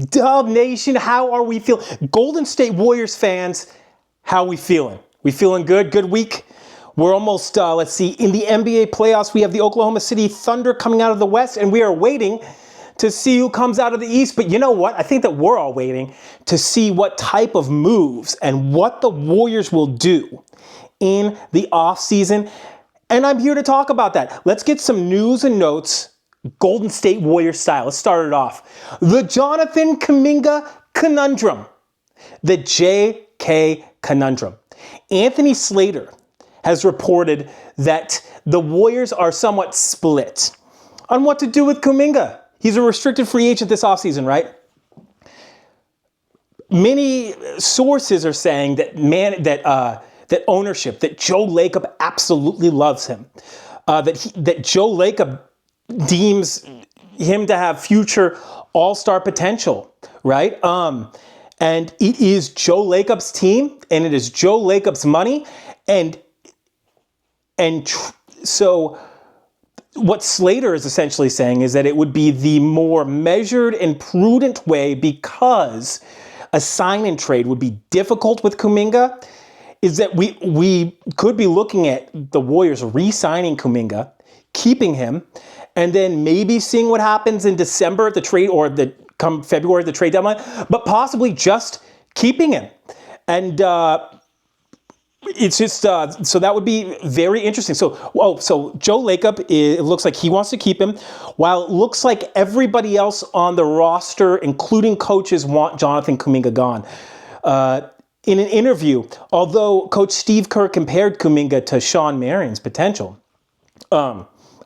Dub Nation, how are we feeling? Golden State Warriors fans, how are we feeling? We feeling good? Good week? We're almost, let's see, in the NBA playoffs, we have the Oklahoma City Thunder coming out of the West, and we are waiting to see who comes out of the East. But you know what? I think that we're all waiting to see what type of moves and what the Warriors will do in the offseason. And I'm here to talk about that. Let's get some news and notes, Golden State Warriors style. Let's start it off. The Jonathan Kuminga Conundrum. The JK Conundrum. Anthony Slater has reported that the Warriors are somewhat split on what to do with Kuminga. He's a restricted free agent this offseason, right? Many sources are saying that that ownership, that Joe Lacob absolutely loves him, that Joe Lacob deems him to have future all-star potential, right? And it is Joe Lacob's team, and it is Joe Lacob's money, so what Slater is essentially saying is that it would be the more measured and prudent way, because a sign and trade would be difficult with Kuminga, is that we could be looking at the Warriors re-signing Kuminga, keeping him, and then maybe seeing what happens in December at the trade, or come February at the trade deadline, but possibly just keeping him. And it's just, so that would be very interesting. So Joe Lacob, it looks like he wants to keep him, while it looks like everybody else on the roster, including coaches, want Jonathan Kuminga gone. In an interview, although Coach Steve Kerr compared Kuminga to Shawn Marion's potential,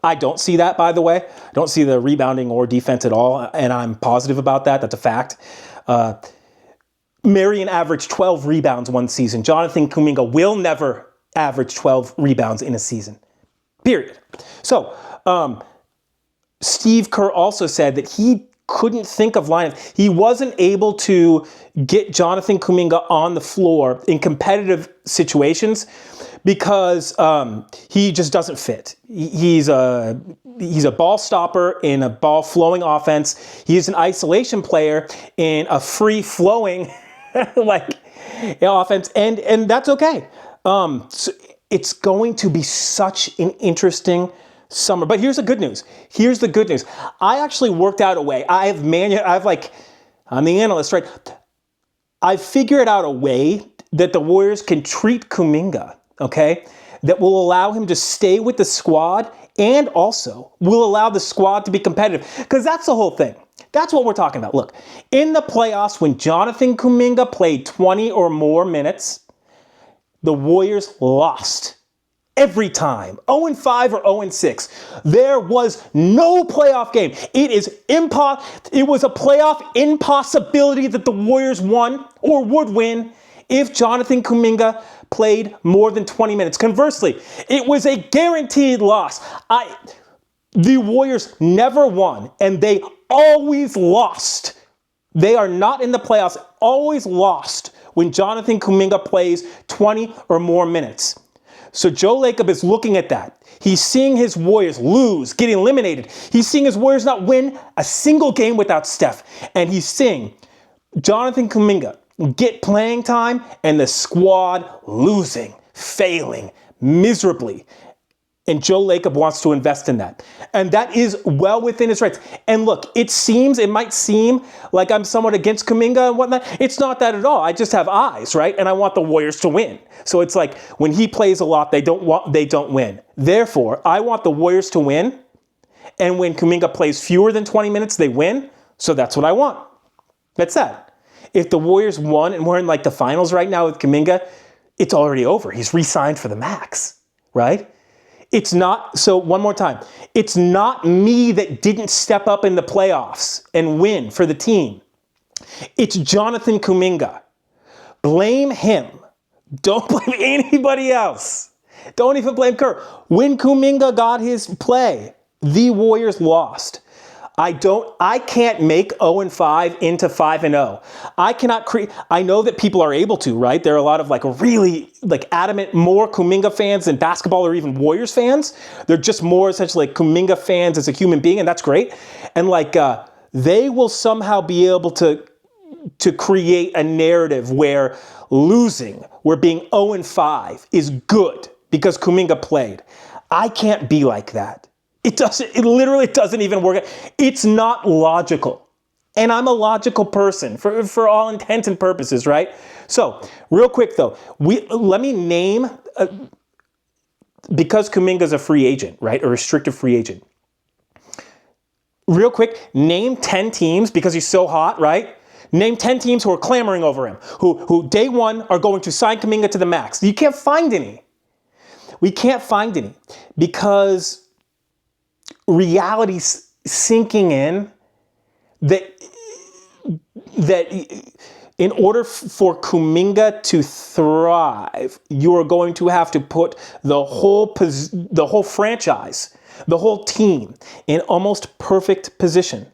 I don't see that, by the way. I don't see the rebounding or defense at all, and I'm positive about that. That's a fact. Marion averaged 12 rebounds one season. Jonathan Kuminga will never average 12 rebounds in a season, period. So Steve Kerr also said that he couldn't think of lineups. He wasn't able to get Jonathan Kuminga on the floor in competitive situations because he just doesn't fit. He's a ball stopper in a ball flowing offense. He's an isolation player in a free flowing offense, and that's okay. So it's going to be such an interesting summer. But here's the good news. Here's the good news. I actually worked out a way. I'm the analyst, right? I've figured out a way that the Warriors can treat Kuminga, okay, that will allow him to stay with the squad and also will allow the squad to be competitive. Because that's the whole thing. That's what we're talking about. Look, in the playoffs, when Jonathan Kuminga played 20 or more minutes, the Warriors lost every time. 0-5 or 0-6. There was no playoff game. It was a playoff impossibility that the Warriors won or would win if Jonathan Kuminga played more than 20 minutes. Conversely, it was a guaranteed loss. The Warriors never won, and they always lost. They are not in the playoffs, always lost when Jonathan Kuminga plays 20 or more minutes. So Joe Lacob is looking at that. He's seeing his Warriors lose, get eliminated. He's seeing his Warriors not win a single game without Steph. And he's seeing Jonathan Kuminga get playing time and the squad losing, failing miserably. And Joe Lacob wants to invest in that. And that is well within his rights. And look, it might seem like I'm somewhat against Kuminga and whatnot. It's not that at all. I just have eyes, right? And I want the Warriors to win. So it's like when he plays a lot, they don't win. Therefore, I want the Warriors to win. And when Kuminga plays fewer than 20 minutes, they win. So that's what I want. That's that. If the Warriors won and we're in like the finals right now with Kuminga, it's already over. He's re-signed for the max, right? It's not, so one more time, it's not me that didn't step up in the playoffs and win for the team. It's Jonathan Kuminga. Blame him. Don't blame anybody else. Don't even blame Kerr. When Kuminga got his play, the Warriors lost. I can't make 0-5 into 5-0. I cannot create, I know that people are able to, right? There are a lot of really adamant, more Kuminga fans than basketball or even Warriors fans. They're just more essentially Kuminga fans as a human being, and that's great. And they will somehow be able to create a narrative where losing, where being 0-5 is good because Kuminga played. I can't be like that. It literally doesn't even work. It's not logical. And I'm a logical person for all intents and purposes, right? So, real quick though, let me name, because Kuminga's a free agent, right? A restricted free agent. Real quick, name 10 teams, because he's so hot, right? Name 10 teams who are clamoring over him, who day one are going to sign Kuminga to the max. You can't find any. We can't find any because reality's sinking in that in order for Kuminga to thrive, you are going to have to put the whole franchise, the whole team in almost perfect position.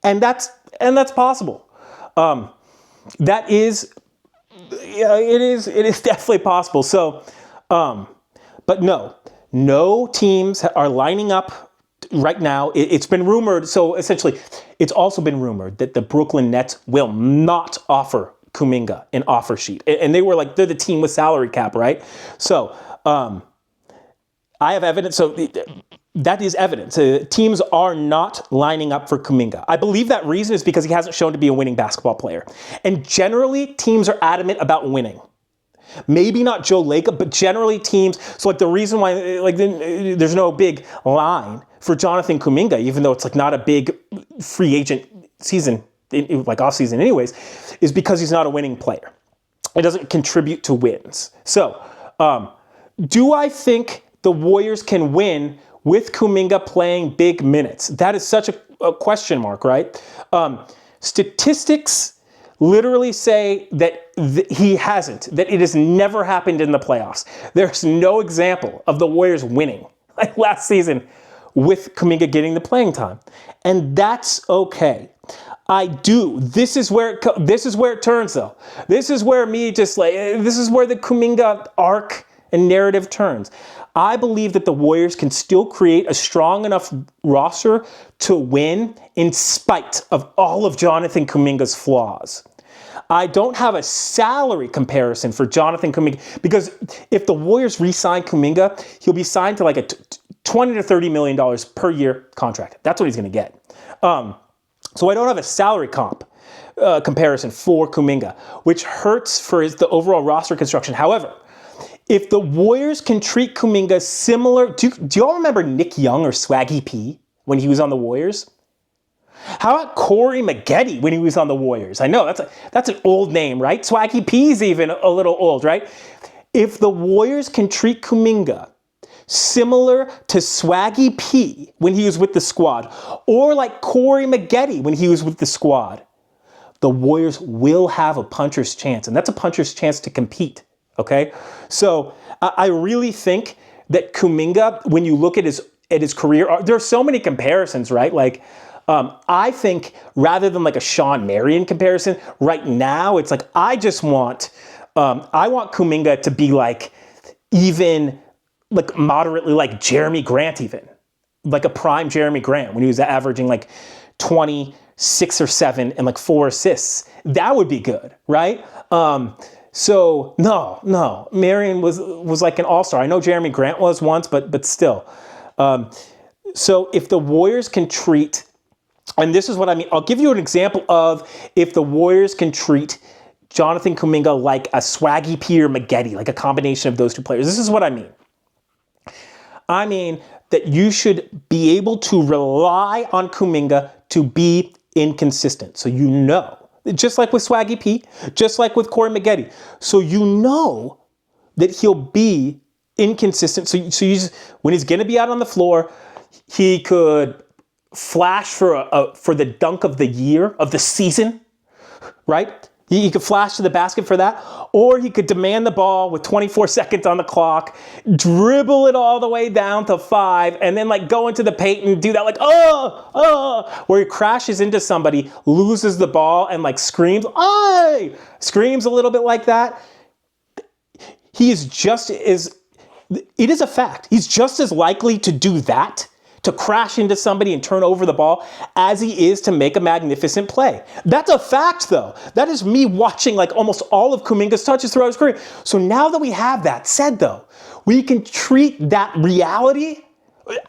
And that's possible. That is, yeah, it is definitely possible. So, but no teams are lining up right now. It's been rumored. So essentially, it's also been rumored that the Brooklyn Nets will not offer Kuminga an offer sheet. And they were like, they're the team with salary cap, right? So, I have evidence. So that is evidence. Teams are not lining up for Kuminga. I believe that reason is because he hasn't shown to be a winning basketball player. And generally, teams are adamant about winning. Maybe not Joe Lacob, but generally teams. So like the reason why there's no big line for Jonathan Kuminga, even though it's like not a big free agent season, like off season anyways, is because he's not a winning player. It doesn't contribute to wins. So do I think the Warriors can win with Kuminga playing big minutes? That is such a question mark, right? Statistics literally say that he hasn't, that it has never happened in the playoffs. There's no example of the Warriors winning like last season with Kuminga getting the playing time. And that's okay. This is where it turns though. This is where this is where the Kuminga arc and narrative turns. I believe that the Warriors can still create a strong enough roster to win in spite of all of Jonathan Kuminga's flaws. I don't have a salary comparison for Jonathan Kuminga because if the Warriors re-sign Kuminga, he'll be signed to like a $20 to $30 million per year contract. That's what he's going to get. So I don't have a salary comparison for Kuminga, which hurts for the overall roster construction. However, if the Warriors can treat Kuminga similar, do y'all remember Nick Young or Swaggy P when he was on the Warriors? How about Corey Maggette when he was on the Warriors? I know that's an old name, right? Swaggy P's even a little old, right? If the Warriors can treat Kuminga similar to Swaggy P when he was with the squad, or like Corey Maggette when he was with the squad, the Warriors will have a puncher's chance, and that's a puncher's chance to compete. Okay, so I really think that Kuminga, when you look at his career, there are so many comparisons, right? Like, I think rather than like a Sean Marion comparison, right now it's like I want Kuminga to be like even like moderately like Jeremy Grant, even like a prime Jeremy Grant when he was averaging like 26 or 7 and like 4 assists. That would be good, right? So no, Marion was like an all-star. I know Jeremy Grant was once, but still. So if the Warriors can treat, and this is what I mean, I'll give you an example of if the Warriors can treat Jonathan Kuminga like a Swaggy P or Maggette, like a combination of those two players. This is what I mean. I mean that you should be able to rely on Kuminga to be inconsistent. So you know. Just like with Swaggy P, just like with Corey Maggette. So you know that he'll be inconsistent. So when he's going to be out on the floor, he could flash for the dunk of the year, of the season, right? He could flash to the basket for that, or he could demand the ball with 24 seconds on the clock, dribble it all the way down to 5, and then like go into the paint and do that like, where he crashes into somebody, loses the ball, and like screams a little bit like that. He is it is a fact. He's just as likely to do that, to crash into somebody and turn over the ball as he is to make a magnificent play. That's a fact, though. That is me watching like almost all of Kuminga's touches throughout his career. So now that we have that said, though, we can treat that reality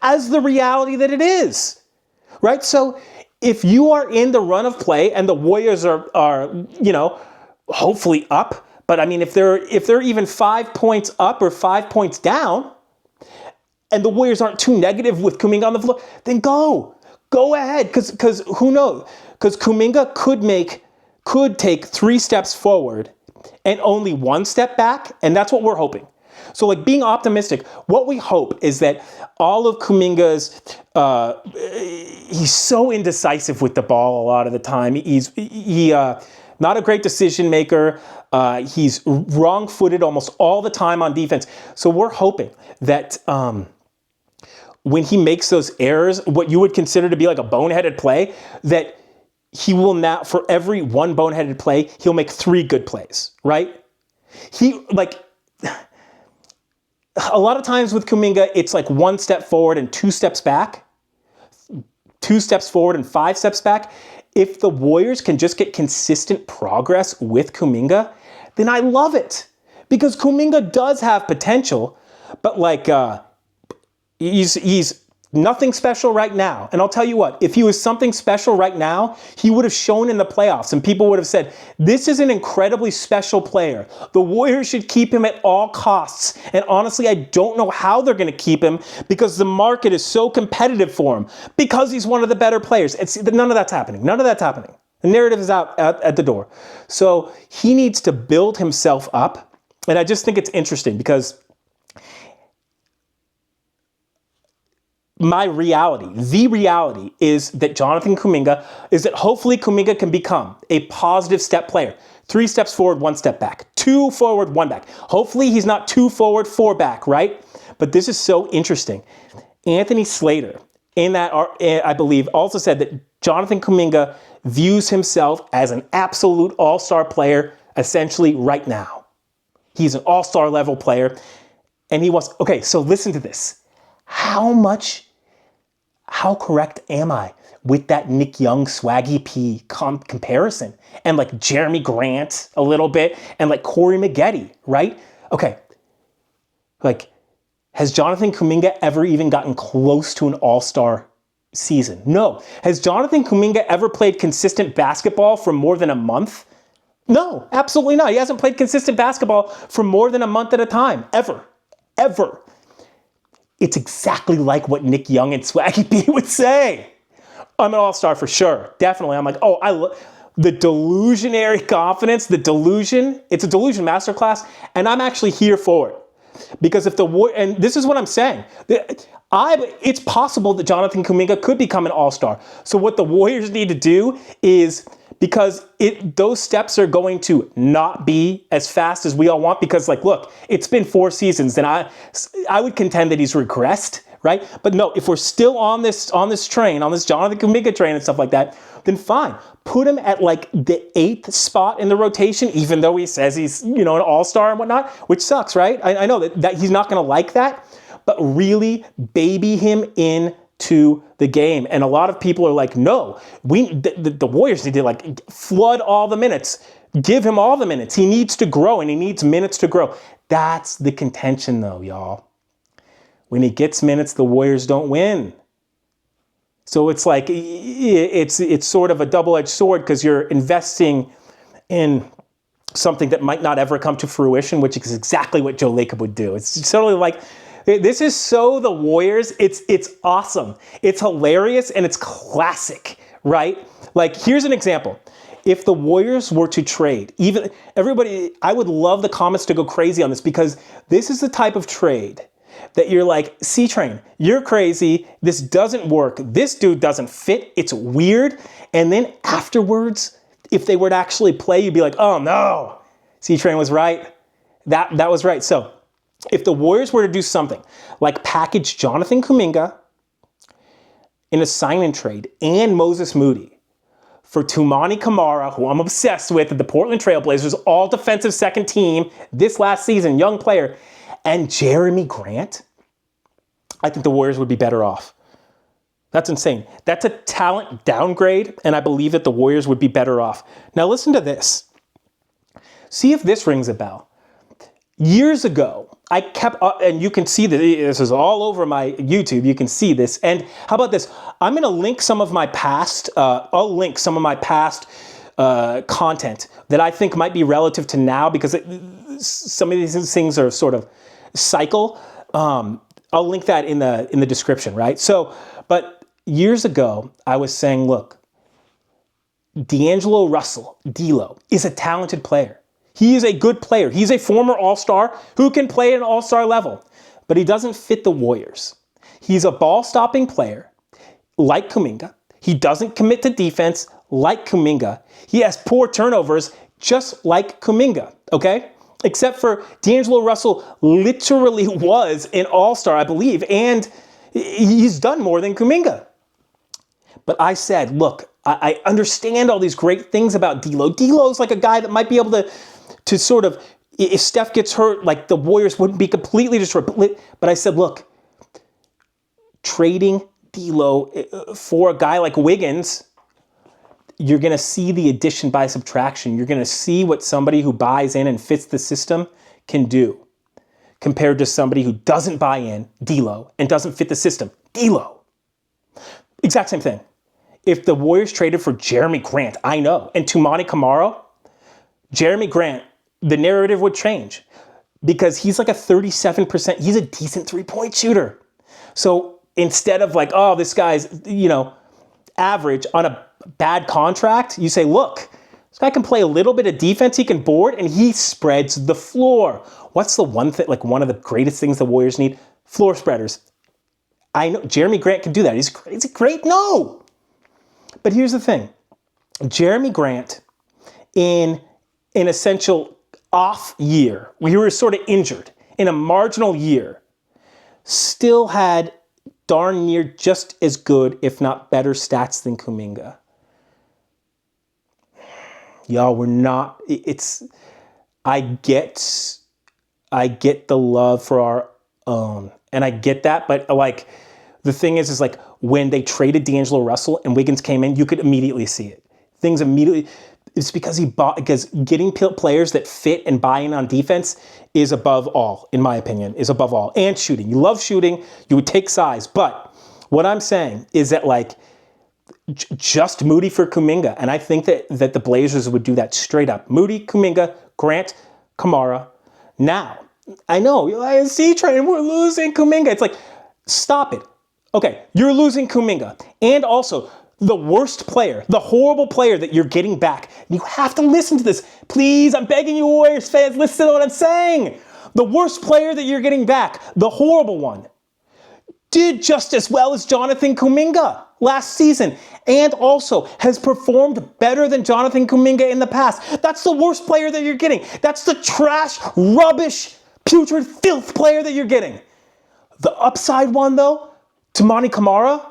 as the reality that it is, right? So if you are in the run of play and the Warriors are hopefully up, but I mean, if they're even 5 points up or 5 points down, and the Warriors aren't too negative with Kuminga on the floor, then go ahead, because who knows? Because Kuminga could take 3 steps forward and only 1 step back, and that's what we're hoping. So like being optimistic, what we hope is that all of Kuminga's, he's so indecisive with the ball a lot of the time. He's not a great decision maker. He's wrong-footed almost all the time on defense. So we're hoping that when he makes those errors, what you would consider to be like a boneheaded play, that he will now, for every 1 boneheaded play, he'll make 3 good plays, right? A lot of times with Kuminga, it's like 1 step forward and 2 steps back, 2 steps forward and 5 steps back. If the Warriors can just get consistent progress with Kuminga, then I love it. Because Kuminga does have potential, but like he's nothing special right now. And I'll tell you what, if he was something special right now, he would have shown in the playoffs and people would have said, this is an incredibly special player. The Warriors should keep him at all costs. And honestly, I don't know how they're going to keep him because the market is so competitive for him because he's one of the better players. None of that's happening. None of that's happening. The narrative is out at the door. So he needs to build himself up. And I just think it's interesting because the reality is that Jonathan Kuminga, is that hopefully Kuminga can become a positive step player. 3 steps forward, 1 step back. 2 forward, 1 back. Hopefully he's not 2 forward, 4 back, right? But this is so interesting. Anthony Slater, in that, I believe, also said that Jonathan Kuminga views himself as an absolute all-star player essentially right now. He's an all-star level player. And he was, okay, so listen to this. How correct am I with that Nick Young Swaggy P comparison? And like Jeremy Grant a little bit and like Corey Maggette, right? Okay. Like, has Jonathan Kuminga ever even gotten close to an all-star season? No. Has Jonathan Kuminga ever played consistent basketball for more than a month? No, absolutely not. He hasn't played consistent basketball for more than a month at a time, ever. It's exactly like what Nick Young and Swaggy P would say. I'm an all-star for sure. Definitely. I'm like, the delusionary confidence, it's a delusion masterclass, and I'm actually here for it. Because and this is what I'm saying, it's possible that Jonathan Kuminga could become an all-star. So what the Warriors need to do is, because those steps are going to not be as fast as we all want, because like, look, it's been 4 seasons and I would contend that he's regressed, right? But no, if we're still on this train, on this Jonathan Kuminga train and stuff like that, then fine. Put him at like the 8th spot in the rotation, even though he says he's, an all-star and whatnot, which sucks, right? I know that he's not going to like that, but really baby him into the game. And a lot of people are like, no, the Warriors need to like flood all the minutes, give him all the minutes. He needs to grow and he needs minutes to grow. That's the contention though, y'all. When he gets minutes, the Warriors don't win. So it's like, it's sort of a double-edged sword because you're investing in something that might not ever come to fruition, which is exactly what Joe Lacob would do. It's totally like, this is so the Warriors. It's awesome. It's hilarious and it's classic, right? Like, here's an example. If the Warriors were to trade, I would love the comments to go crazy on this because this is the type of trade that you're like, C-Train, you're crazy. This doesn't work. This dude doesn't fit. It's weird. And then afterwards, if they were to actually play, you'd be like, oh no, C-Train was right. That was right. So if the Warriors were to do something like package Jonathan Kuminga in a sign-in trade and Moses Moody for Toumani Camara, who I'm obsessed with, at the Portland Trailblazers, all defensive second team this last season, young player, and Jeremy Grant, I think the Warriors would be better off. That's insane. That's a talent downgrade, and I believe that the Warriors would be better off. Now listen to this. See if this rings a bell. Years ago, I kept, and you can see this is all over my YouTube, you can see this. And how about this? I'm gonna link some of my past, I'll link some of my past content that I think might be relative to now, because some of these things are sort of cycle. I'll link that in the description, right? So, but years ago, I was saying, look, D'Angelo Russell, D'Lo, is a talented player. He is a good player. He's a former All-Star who can play at an All-Star level, but he doesn't fit the Warriors. He's a ball-stopping player like Kuminga. He doesn't commit to defense like Kuminga. He has poor turnovers just like Kuminga, okay? Except for D'Angelo Russell literally was an All-Star, I believe, and he's done more than Kuminga. But I said, look, I understand all these great things about D'Lo. D'Lo's like a guy that might be able to sort of, if Steph gets hurt, like the Warriors wouldn't be completely destroyed. But I said, look, trading D'Lo for a guy like Wiggins, you're going to see the addition by subtraction. You're going to see what somebody who buys in and fits the system can do compared to somebody who doesn't buy in, D'Lo, and doesn't fit the system, D'Lo. Exact same thing. If the Warriors traded for Jeremy Grant, I know, and Toumani Camara, Jeremy Grant, the narrative would change because he's like a 37%, he's a decent three-point shooter. So instead of like, oh, this guy's, average on a bad contract, you say, look, this guy can play a little bit of defense, he can board, and he spreads the floor. What's the one thing, like one of the greatest things the Warriors need? Floor spreaders. I know Jeremy Grant can do that. Is he great? No. But here's the thing. Jeremy Grant, in an essential off year, we were sort of injured, in a marginal year, still had darn near just as good, if not better, stats than Kuminga. Y'all, we're not, I get the love for our own, and I get that, but like, the thing is like, when they traded D'Angelo Russell and Wiggins came in, you could immediately see it. Things immediately, it's because because getting players that fit and buy in on defense is above all, in my opinion, is above all. And shooting. You love shooting, you would take size. But what I'm saying is that like, just Moody for Kuminga. And I think that the Blazers would do that straight up. Moody, Kuminga, Grant, Camara. Now, I know, I see Trey, we're losing Kuminga. It's like, stop it. Okay, you're losing Kuminga. And also, the worst player, the horrible player that you're getting back. You have to listen to this. Please, I'm begging you Warriors fans, listen to what I'm saying. The worst player that you're getting back, the horrible one, did just as well as Jonathan Kuminga last season, and also has performed better than Jonathan Kuminga in the past. That's the worst player that you're getting. That's the trash, rubbish, putrid filth player that you're getting. The upside one, though, Toumani Camara,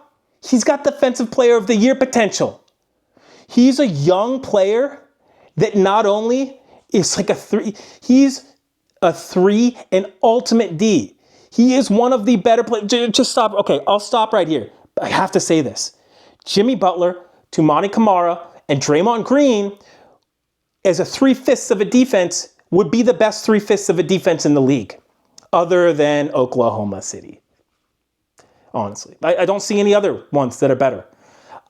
he's got Defensive Player of the Year potential. He's a young player that not only is like a three, he's a 3 and ultimate D. He is one of the better players. Just stop. Okay, I'll stop right here. I have to say this. Jimmy Butler, Toumani Camara, and Draymond Green, as a 3/5 of a defense, would be the best 3/5 of a defense in the league, other than Oklahoma City. Honestly, I don't see any other ones that are better.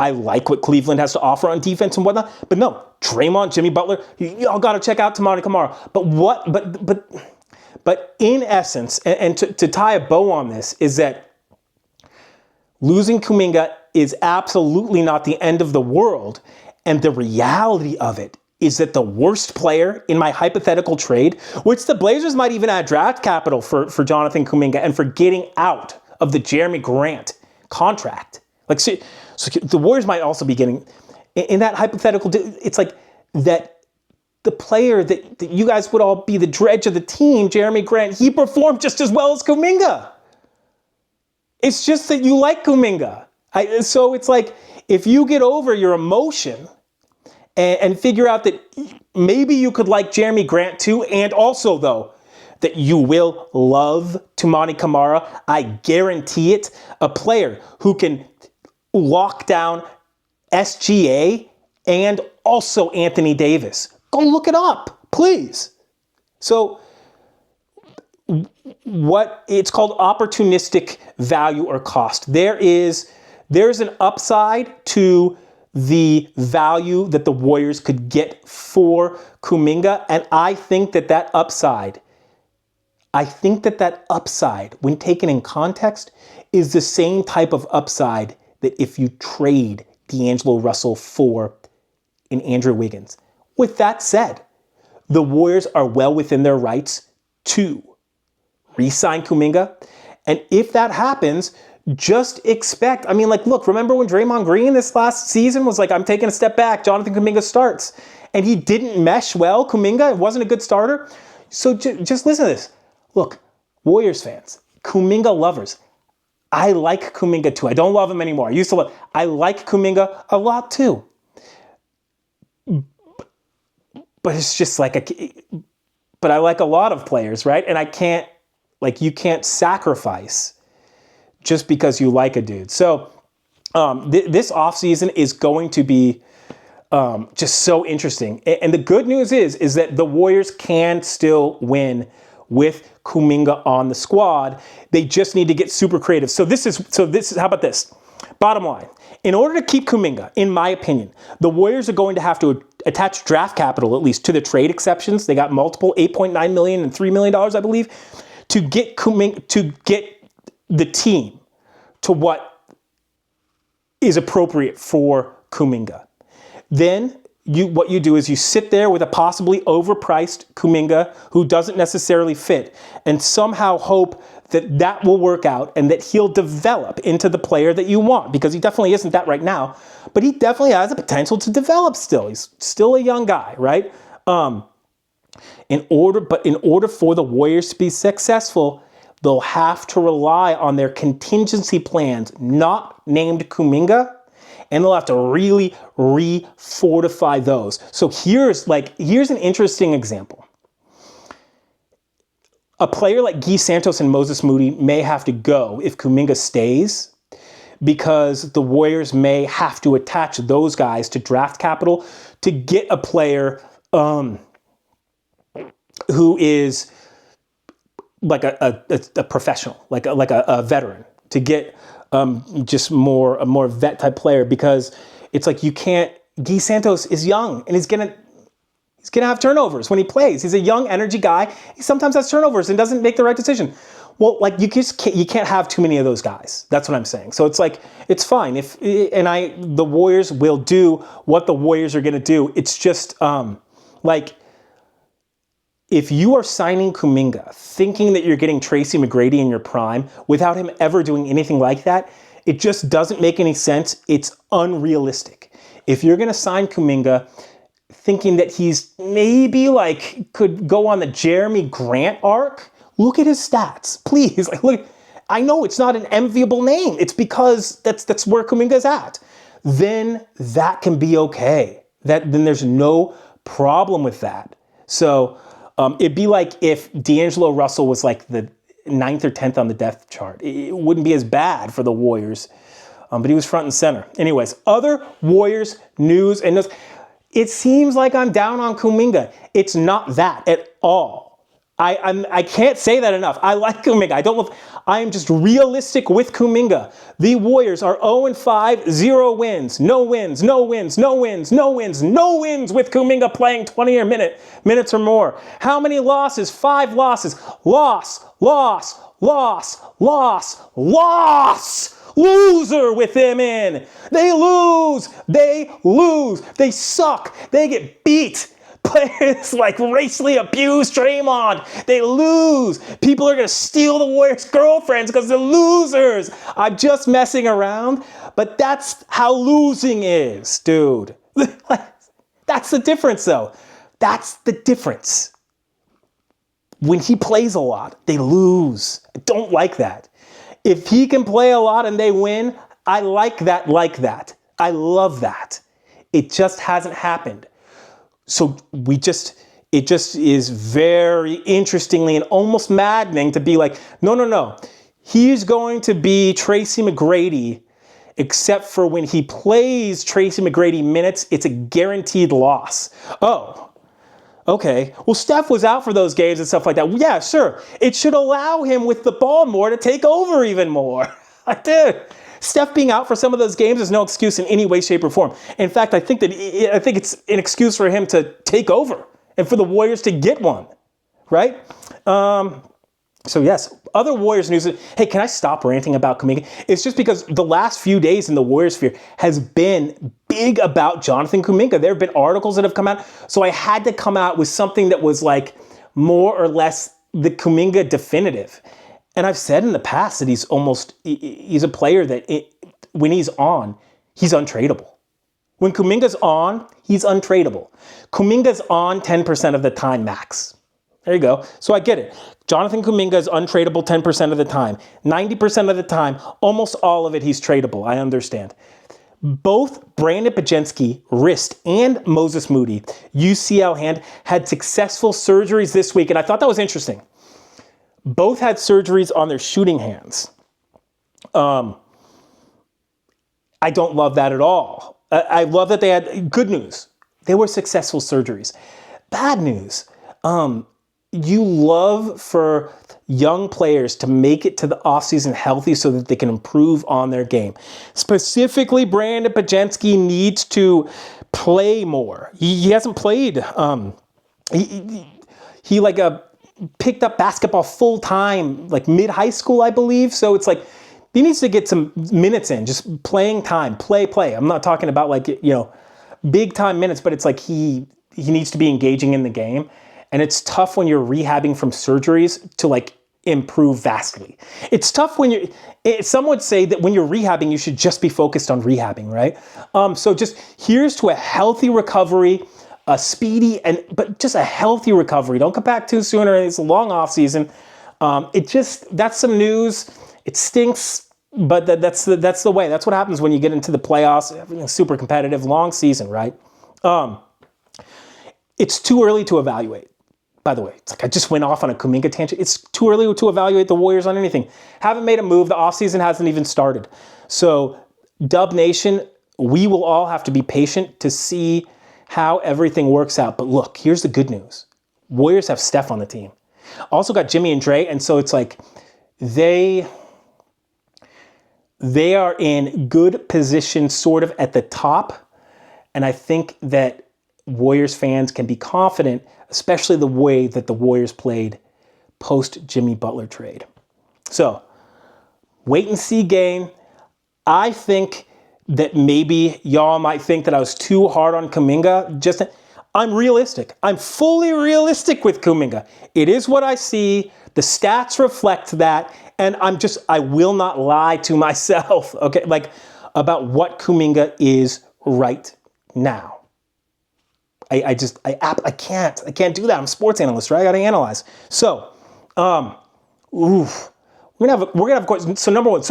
I like what Cleveland has to offer on defense and whatnot, but no, Draymond, Jimmy Butler, y'all got to check out Toumani Camara. But in essence, and to tie a bow on this, is that losing Kuminga is absolutely not the end of the world, and the reality of it is that the worst player in my hypothetical trade, which the Blazers might even add draft capital for Jonathan Kuminga and for getting out of the Jeremy Grant contract. Like, so the Warriors might also be getting, in that hypothetical, it's like that the player that you guys would all be the dredge of the team, Jeremy Grant, he performed just as well as Kuminga. It's just that you like Kuminga. So it's like, if you get over your emotion and figure out that maybe you could like Jeremy Grant too, and also though, that you will love Toumani Camara, I guarantee it, a player who can lock down SGA and also Anthony Davis. Go look it up, please. So what it's called opportunistic value or cost. There's an upside to the value that the Warriors could get for Kuminga, and I think that upside, when taken in context, is the same type of upside that if you trade D'Angelo Russell for an Andrew Wiggins. With that said, the Warriors are well within their rights to re-sign Kuminga, and if that happens, just expect, look, remember when Draymond Green this last season was like, I'm taking a step back, Jonathan Kuminga starts, and he didn't mesh well, Kuminga wasn't a good starter? So just listen to this. Look, Warriors fans, Kuminga lovers, I like Kuminga too. I don't love him anymore. I like Kuminga a lot too. But it's just but I like a lot of players, right? And you can't sacrifice just because you like a dude. So this offseason is going to be just so interesting. And the good news is that the Warriors can still win with Kuminga on the squad. They just need to get super creative. So this is how about this? Bottom line, in order to keep Kuminga, in my opinion, the Warriors are going to have to attach draft capital, at least to the trade exceptions. They got multiple, $8.9 million and $3 million, I believe, to get Kuminga, to get the team to what is appropriate for Kuminga. Then what you do is you sit there with a possibly overpriced Kuminga who doesn't necessarily fit, and somehow hope that will work out and that he'll develop into the player that you want, because he definitely isn't that right now, but he definitely has the potential to develop still. He's still a young guy, right? In order for the Warriors to be successful, they'll have to rely on their contingency plans, not named Kuminga, and they'll have to really refortify those. So here's an interesting example. A player like Guy Santos and Moses Moody may have to go if Kuminga stays, because the Warriors may have to attach those guys to draft capital to get a player who is like a professional, like a veteran, to get just a more vet type player, because it's like you can't. Guy Santos is young and he's gonna have turnovers when he plays. He's a young energy guy. He sometimes has turnovers and doesn't make the right decision. Well, you can't have too many of those guys. That's what I'm saying. So it's like, it's fine the Warriors will do what the Warriors are gonna do. It's just if you are signing Kuminga thinking that you're getting Tracy McGrady in your prime without him ever doing anything like that, it just doesn't make any sense. It's unrealistic. If you're going to sign Kuminga thinking that he's maybe could go on the Jeremy Grant arc, look at his stats, please. Look, I know it's not an enviable name. It's because that's where Kuminga's at. Then that can be okay. Then there's no problem with that. So it'd be like if D'Angelo Russell was the 9th or 10th on the depth chart. It wouldn't be as bad for the Warriors, but he was front and center. Anyways, other Warriors news and notes. It seems like I'm down on Kuminga. It's not that at all. I can't say that enough. I like Kuminga. I am just realistic with Kuminga. The Warriors are 0-5, 0 wins, no wins, no wins, no wins, no wins, no wins with Kuminga playing 20 or minutes or more. How many losses? 5 losses. Loss. Loser with him in. They lose. They suck. They get beat. Players racially abuse Draymond. They lose. People are going to steal the Warriors' girlfriends because they're losers. I'm just messing around, but that's how losing is, dude. That's the difference, though. That's the difference. When he plays a lot, they lose. I don't like that. If he can play a lot and they win, I like that. I love that. It just hasn't happened. So it just is very interestingly and almost maddening to be no. He's going to be Tracy McGrady except for when he plays Tracy McGrady minutes, it's a guaranteed loss. Oh, okay. Well, Steph was out for those games and stuff like that. Yeah, sure. It should allow him with the ball more to take over even more. Dude, Steph being out for some of those games is no excuse in any way, shape, or form. In fact, I think it's an excuse for him to take over and for the Warriors to get one, right? So yes, other Warriors news. Hey, can I stop ranting about Kuminga? It's just because the last few days in the Warriors sphere has been big about Jonathan Kuminga. There have been articles that have come out. So I had to come out with something that was like more or less the Kuminga definitive. And I've said in the past that he's a player that when he's on, he's untradeable. When Kuminga's on, he's untradeable. Kuminga's on 10% of the time max. There you go. So I get it. Jonathan Kuminga is untradeable 10% of the time. 90% of the time, almost all of it, he's tradable. I understand. Both Brandon Pajensky, wrist, and Moses Moody, UCL hand, had successful surgeries this week, and I thought that was interesting. Both had surgeries on their shooting hands. I don't love that at all. I love that they had good news. They were successful surgeries. Bad news. You love for young players to make it to the offseason healthy so that they can improve on their game. Specifically, Brandon Pajensky needs to play more. He hasn't played. He picked up basketball full time, like mid-high school, I believe. So it's like he needs to get some minutes in, just playing time, play. I'm not talking about big time minutes, but it's like he needs to be engaging in the game. And it's tough when you're rehabbing from surgeries to improve vastly. It's tough when some would say that when you're rehabbing, you should just be focused on rehabbing, right? So just here's to a healthy recovery, a speedy, but just a healthy recovery. Don't come back too soon, or it's a long off season. That's some news. It stinks, but that's the way. That's what happens when you get into the playoffs. Everything's super competitive, long season, right? It's too early to evaluate. By the way, it's like I just went off on a Kuminga tangent. It's too early to evaluate the Warriors on anything. Haven't made a move. The offseason hasn't even started. So, Dub Nation, we will all have to be patient to see how everything works out. But look, here's the good news. Warriors have Steph on the team. Also got Jimmy and Dre, and so it's like they are in good position sort of at the top. And I think that Warriors fans can be confident, especially the way that the Warriors played post Jimmy Butler trade. So, wait and see game. I think that maybe y'all might think that I was too hard on Kuminga. I'm realistic. I'm fully realistic with Kuminga. It is what I see. The stats reflect that. And I will not lie to myself, okay, about what Kuminga is right now. I can't do that. I'm a sports analyst, right? I got to analyze. So, we're gonna have of course. So number one,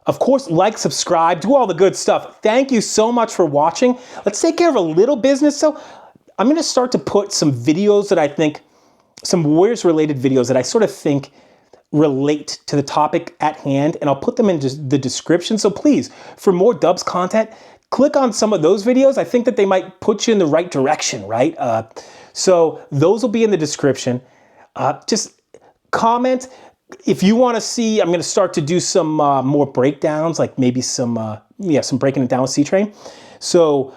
of course, like, subscribe, do all the good stuff. Thank you so much for watching. Let's take care of a little business. So, I'm gonna start to put some videos that I think, some Warriors related videos that I sort of think relate to the topic at hand, and I'll put them in the description. So please, for more Dubs content, click on some of those videos. I think that they might put you in the right direction, right? So those will be in the description. Just comment. If you want to see, I'm going to start to do some more breakdowns, like maybe some breaking it down with C-Train. So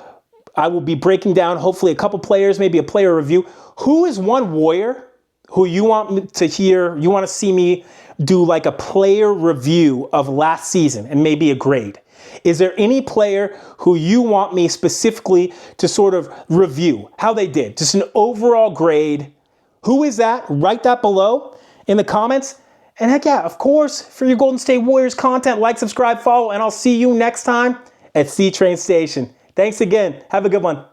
I will be breaking down hopefully a couple players, maybe a player review. Who is one Warrior who you want me to hear, you want to see me do like a player review of last season and maybe a grade? Is there any player who you want me specifically to sort of review how they did? Just an overall grade. Who is that? Write that below in the comments. And heck yeah, of course, for your Golden State Warriors content, like, subscribe, follow, and I'll see you next time at C-Train Station. Thanks again. Have a good one.